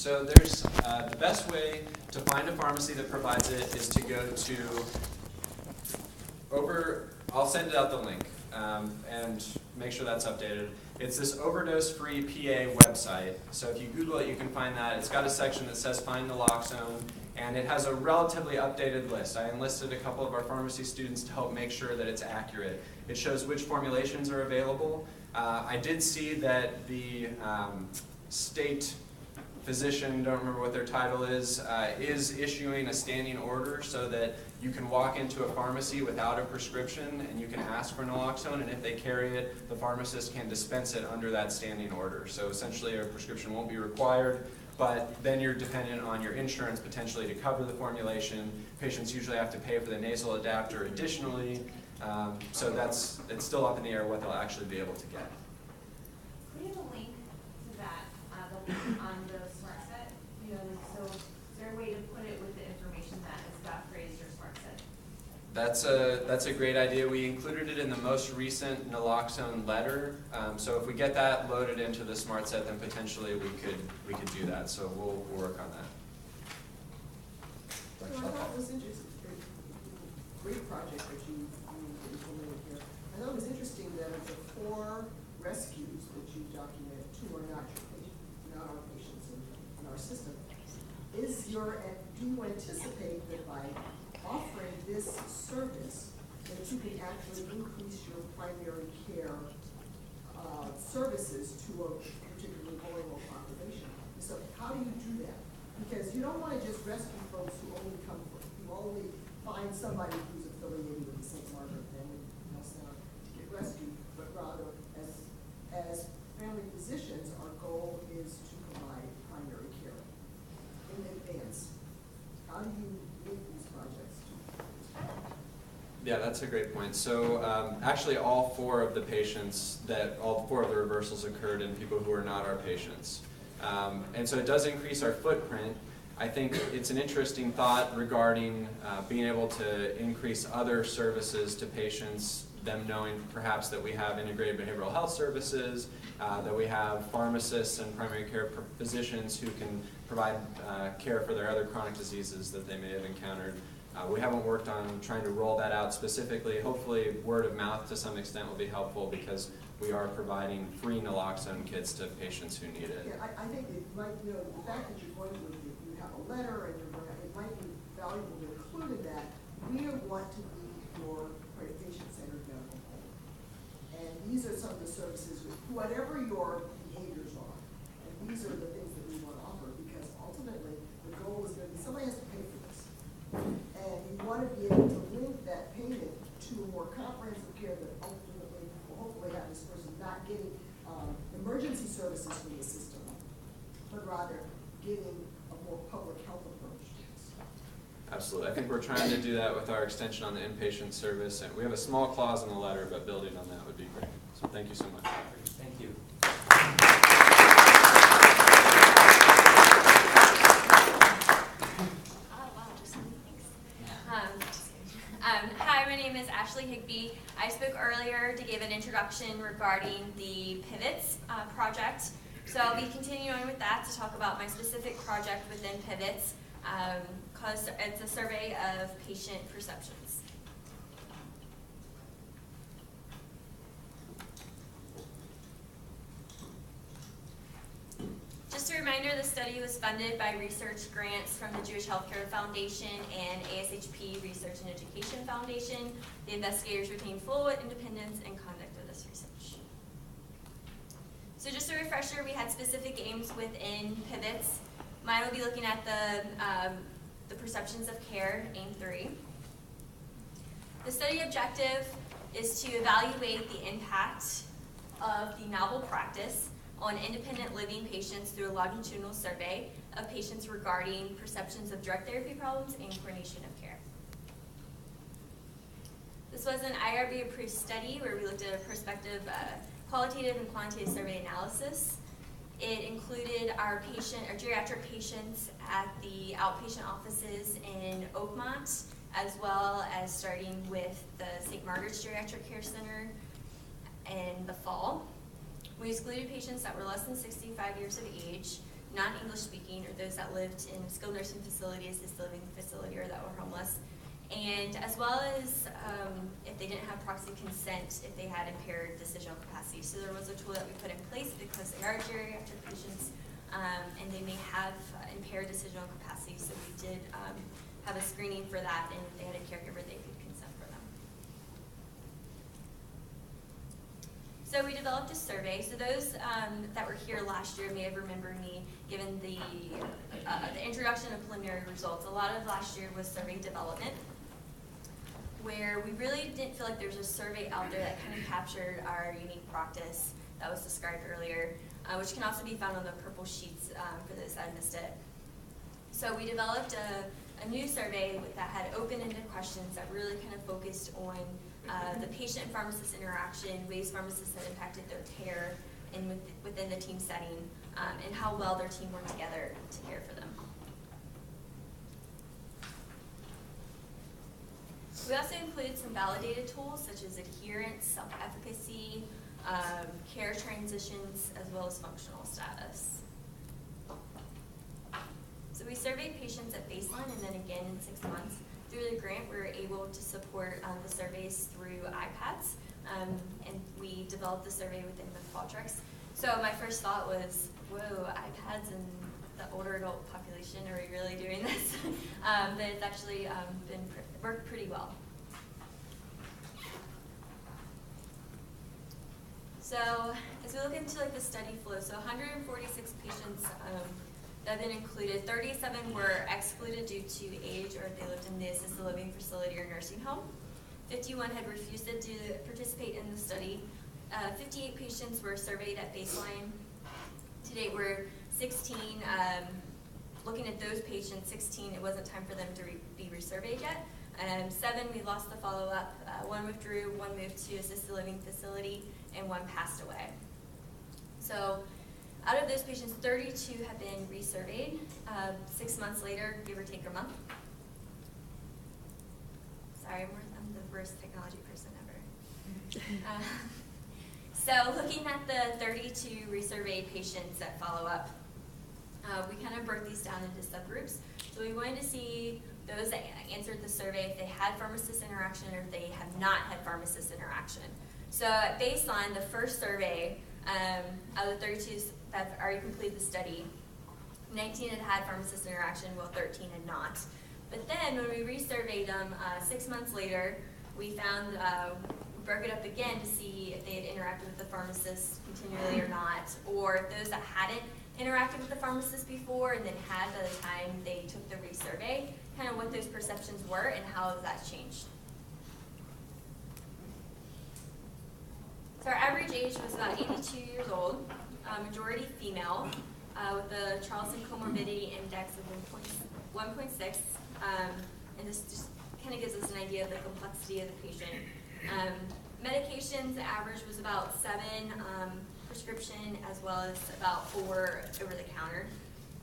So there's the best way to find a pharmacy that provides it is to go to I'll send out the link and make sure that's updated. It's this overdose-free PA website. So if you Google it, you can find that. It's got a section that says find naloxone, and it has a relatively updated list. I enlisted a couple of our pharmacy students to help make sure that it's accurate. It shows which formulations are available. I did see that the state physician, don't remember what their title is issuing a standing order so that you can walk into a pharmacy without a prescription and you can ask for naloxone, and if they carry it, the pharmacist can dispense it under that standing order. So essentially a prescription won't be required, but then you're dependent on your insurance potentially to cover the formulation. Patients usually have to pay for the nasal adapter additionally, so it's still up in the air what they'll actually be able to get. We have a link to that on the smart set. So is there a way to put it with the information that has got phrased your smart set? That's a great idea. We included it in the most recent naloxone letter. So if we get that loaded into the smart set, then potentially we could do that. So we'll work on that. So I thought it was interesting. Great project that you implemented here. I thought it was interesting that of the 4 rescues that you documented, 2 are not our patients in our system. Do you anticipate that by offering this service that you can actually increase your primary care services to a particularly vulnerable population? So how do you do that? Because you don't want to just rescue folks who only find somebody who's affiliated with the St. Margaret Family Health Center to get rescued, but rather as family physicians, our goal is to provide primary care in advance. How do you link these projects? Yeah, that's a great point. So actually all 4 of the reversals occurred in people who are not our patients. And so it does increase our footprint. I think it's an interesting thought regarding being able to increase other services to patients, them knowing perhaps that we have integrated behavioral health services, that we have pharmacists and primary care physicians who can provide care for their other chronic diseases that they may have encountered. We haven't worked on trying to roll that out specifically. Hopefully word of mouth to some extent will be helpful because we are providing free naloxone kits to patients who need it. Yeah, I think it might, the fact that you're going to, you have a letter and it might be valuable to include in that. We want to be your patient-centered medical home. And these are some of the services, whatever your behaviors are. And these are the things that we want to offer because ultimately the goal is going to be somebody has to pay for this. And you want to be able to link that payment to a more comprehensive care that ultimately will hopefully have this person not getting emergency services from the system, but rather getting a more public health approach to this. Absolutely. I think we're trying to do that with our extension on the inpatient service. And we have a small clause in the letter, but building on that would be great. So thank you so much. Thank you. Hi, my name is Higbea. I spoke earlier to give an introduction regarding the Pivots project. So I'll be continuing with that to talk about my specific project within Pivots, because it's a survey of patient perceptions. Just a reminder, the study was funded by research grants from the Jewish Healthcare Foundation and ASHP Research and Education Foundation. The investigators retained full independence in conduct of this research. So just a refresher, we had specific aims within Pivots. Mine will be looking at the perceptions of care, aim 3. The study objective is to evaluate the impact of the novel practice on independent living patients through a longitudinal survey of patients regarding perceptions of drug therapy problems and coordination of care. This was an IRB approved study where we looked at a prospective qualitative and quantitative survey analysis. It included our geriatric patients at the outpatient offices in Oakmont, as well as starting with the St. Margaret's Geriatric Care Center in the fall. We excluded patients that were less than 65 years of age, non-English speaking, or those that lived in a skilled nursing facility, assisted living facility, or that were homeless. And as well as if they didn't have proxy consent, if they had impaired decisional capacity. So there was a tool that we put in place because they are geriatric patients and they may have impaired decisional capacity. So we did have a screening for that, and if they had a caregiver, they could consent for them. So we developed a survey. So those that were here last year may have remembered me given the introduction of preliminary results. A lot of last year was survey development, where we really didn't feel like there was a survey out there that kind of captured our unique practice that was described earlier, which can also be found on the purple sheets for those that missed it. So we developed a new survey that had open-ended questions that really kind of focused on the patient-pharmacist interaction, ways pharmacists had impacted their care and within the team setting, and how well their team worked together to care for them. We also included some validated tools such as adherence, self-efficacy, care transitions, as well as functional status. So we surveyed patients at baseline and then again in 6 months. Through the grant, we were able to support the surveys through iPads, and we developed the survey within the Qualtrics. So my first thought was, whoa, iPads and the older adult population, are we really doing this? But it's actually worked pretty well. So as we look into the study flow, so 146 patients that have been included, 37 were excluded due to age or if they lived in the assisted living facility or nursing home. 51 had refused to participate in the study. 58 patients were surveyed at baseline. To date, we're 16. Looking at those patients, 16, it wasn't time for them to be resurveyed yet. 7, we lost the follow-up. 1 withdrew, 1 moved to assisted living facility, and 1 passed away. So out of those patients, 32 have been resurveyed 6 months later, give or take a month. Sorry, I'm the worst technology person ever. So looking at the 32 resurveyed patients that follow up, we kind of broke these down into subgroups. So we wanted to see those that answered the survey if they had pharmacist interaction or if they have not had pharmacist interaction. So at baseline, the first survey, out of the 32 that have already completed the study, 19 had had pharmacist interaction, while 13 had not. But then when we resurveyed them 6 months later, we found, we broke it up again to see if they had interacted with the pharmacist continually or not, or those that hadn't interacted with the pharmacist before and then had by the time they took the resurvey, kind of what those perceptions were and how that's changed. So our average age was about 82 years old, majority female, with a Charlson comorbidity index of 1.6, and this just kind of gives us an idea of the complexity of the patient. Medications, the average was about 7 prescription, as well as about 4 over the counter,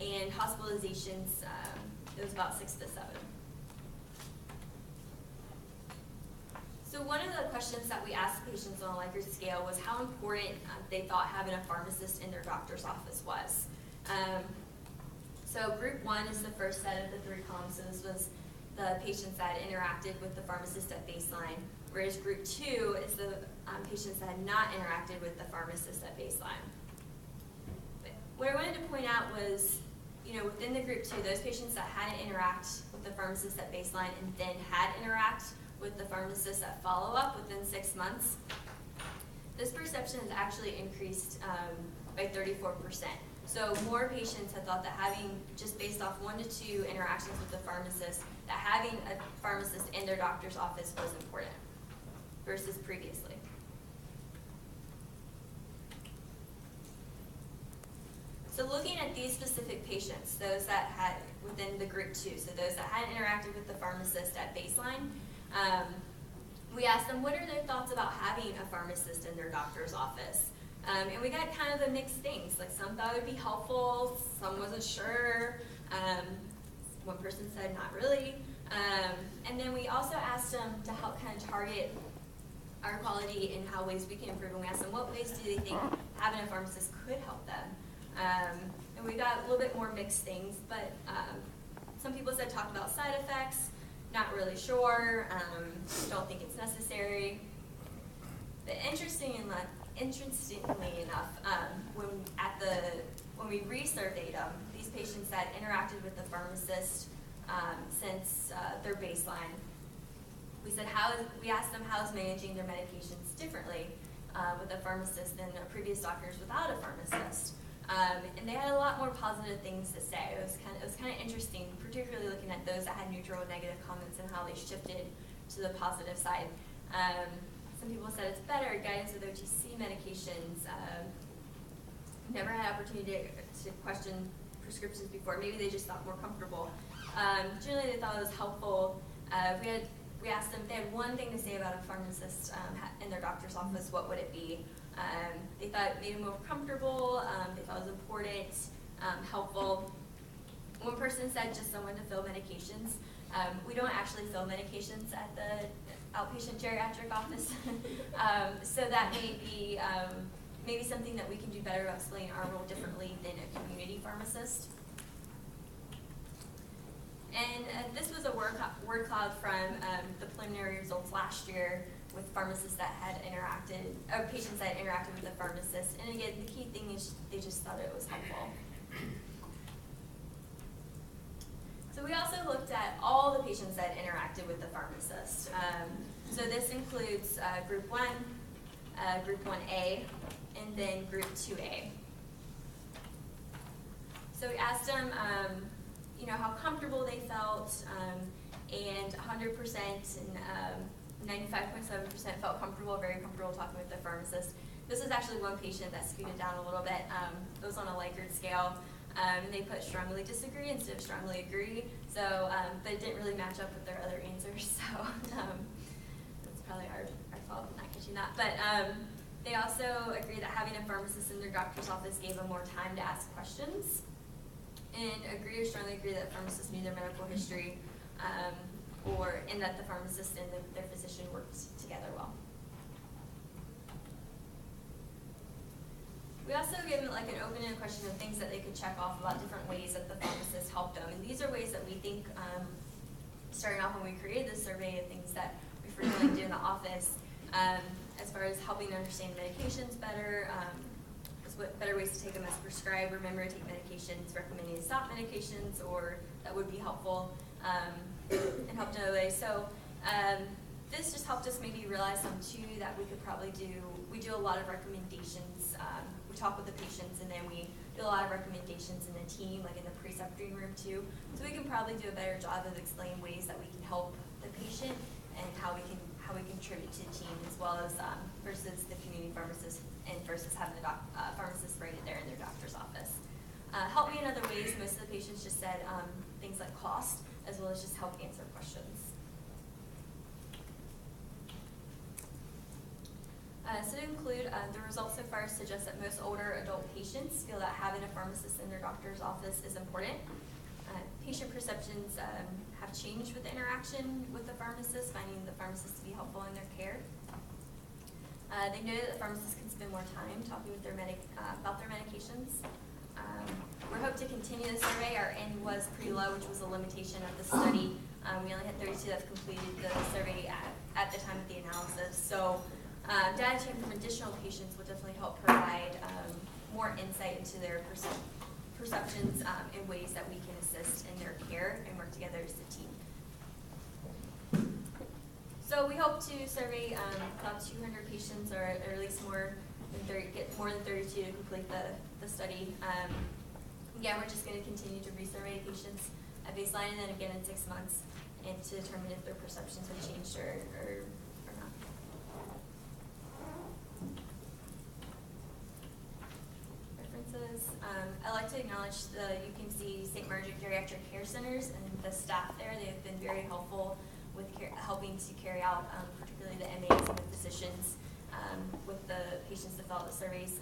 and hospitalizations, it was about 6 to 7. So one of the questions that we asked patients on a Likert scale was how important they thought having a pharmacist in their doctor's office was. So group 1 is the first set of the 3 columns, so this was the patients that interacted with the pharmacist at baseline, whereas group 2 is the patients that had not interacted with the pharmacist at baseline. But what I wanted to point out was, within the group 2, those patients that hadn't interact with the pharmacist at baseline and then had interact with the pharmacist at follow-up within 6 months, this perception has actually increased by 34%. So more patients had thought that having, just based off 1 to 2 interactions with the pharmacist, that having a pharmacist in their doctor's office was important versus previously. So looking at these specific patients, those that had within the group 2, so those that hadn't interacted with the pharmacist at baseline, we asked them what are their thoughts about having a pharmacist in their doctor's office. And we got kind of the mixed things. Like some thought it would be helpful, some wasn't sure. One person said not really. And then we also asked them to help kind of target our quality and how ways we can improve. And we asked them what ways do they think having a pharmacist could help them. And we got a little bit more mixed things, but some people said talked about side effects, not really sure, don't think it's necessary. But interestingly enough, when we resurveyed them, these patients that interacted with the pharmacist since their baseline, we asked them how is managing their medications differently with a pharmacist than their previous doctors without a pharmacist. And they had a lot more positive things to say. It was kind of interesting, particularly looking at those that had neutral and negative comments and how they shifted to the positive side. Some people said it's better, guidance with OTC medications. Never had opportunity to question prescriptions before. Maybe they just felt more comfortable. Generally, they thought it was helpful. We asked them if they had one thing to say about a pharmacist in their doctor's office, what would it be? They thought it made them more comfortable. They thought it was important, helpful. One person said just someone to fill medications. We don't actually fill medications at the outpatient geriatric office, so that may be maybe something that we can do better about explaining our role differently than a community pharmacist. And this was a word cloud from the preliminary results last year with pharmacists that had interacted, or patients that had interacted with the pharmacist. And again, the key thing is they just thought it was helpful. So we also looked at all the patients that interacted with the pharmacist. So this includes Group 1, Group 1A, and then Group 2A. So we asked them, how comfortable they felt, and 100% and 95.7% felt comfortable, very comfortable talking with their pharmacist. This is actually one patient that scooted down a little bit. It was on a Likert scale. They put strongly disagree instead of strongly agree, so, but it didn't really match up with their other answers, so that's probably our fault for not catching that. But they also agree that having a pharmacist in their doctor's office gave them more time to ask questions, and strongly agree that pharmacists knew their medical history, and that the pharmacist and their physician worked together well. We also gave them like an open-ended question of things that they could check off about different ways that the pharmacist helped them. And these are ways that we think, starting off when we created this survey, of things that we frequently do in the office, as far as helping to understand medications better, better ways to take them as prescribed, remember to take medications, recommending to stop medications, or that would be helpful, and help in other ways. So this just helped us maybe realize something too that we could probably do. We do a lot of recommendations. We talk with the patients, and then we do a lot of recommendations in the team, like in the precepting room too. So we can probably do a better job of explaining ways that we can help the patient and how we contribute to the team, as well as versus the community pharmacist and versus having the pharmacist right there in their doctor's office. Help me in other ways. Most of the patients just said things like cost, as well as just help answer questions. So to include, the results so far suggest that most older adult patients feel that having a pharmacist in their doctor's office is important. Patient perceptions have changed with the interaction with the pharmacist, finding the pharmacist to be helpful in their care. They know that the pharmacist can spend more time talking with their about their medications. We hope to continue the survey. Our N was pretty low, which was a limitation of the study. We only had 32 that completed the survey at the time of the analysis. So data taken from additional patients will definitely help provide more insight into their perceptions in ways that we can assist in their care and work together as a team. So we hope to survey about 200 patients, or at least get more than 32 to complete the study. Again, we're just going to continue to resurvey patients at baseline, and then again in 6 months, and to determine if their perceptions have changed or not. References. I'd like to acknowledge the UPMC St. Margaret Geriatric Care Centers and the staff there. They have been very helpful with helping to carry out, particularly the MAs and the physicians, with the patients that fill out the surveys,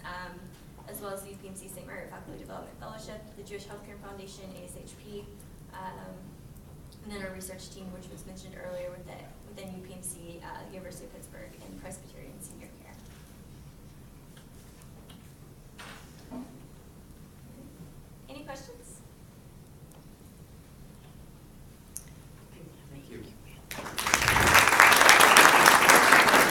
as well as the UPMC St. Margaret Faculty Development Fellowship, the Jewish Healthcare Foundation, ASHP, and then our research team, which was mentioned earlier within UPMC, University of Pittsburgh, and Presbyterian Senior Care. Any questions?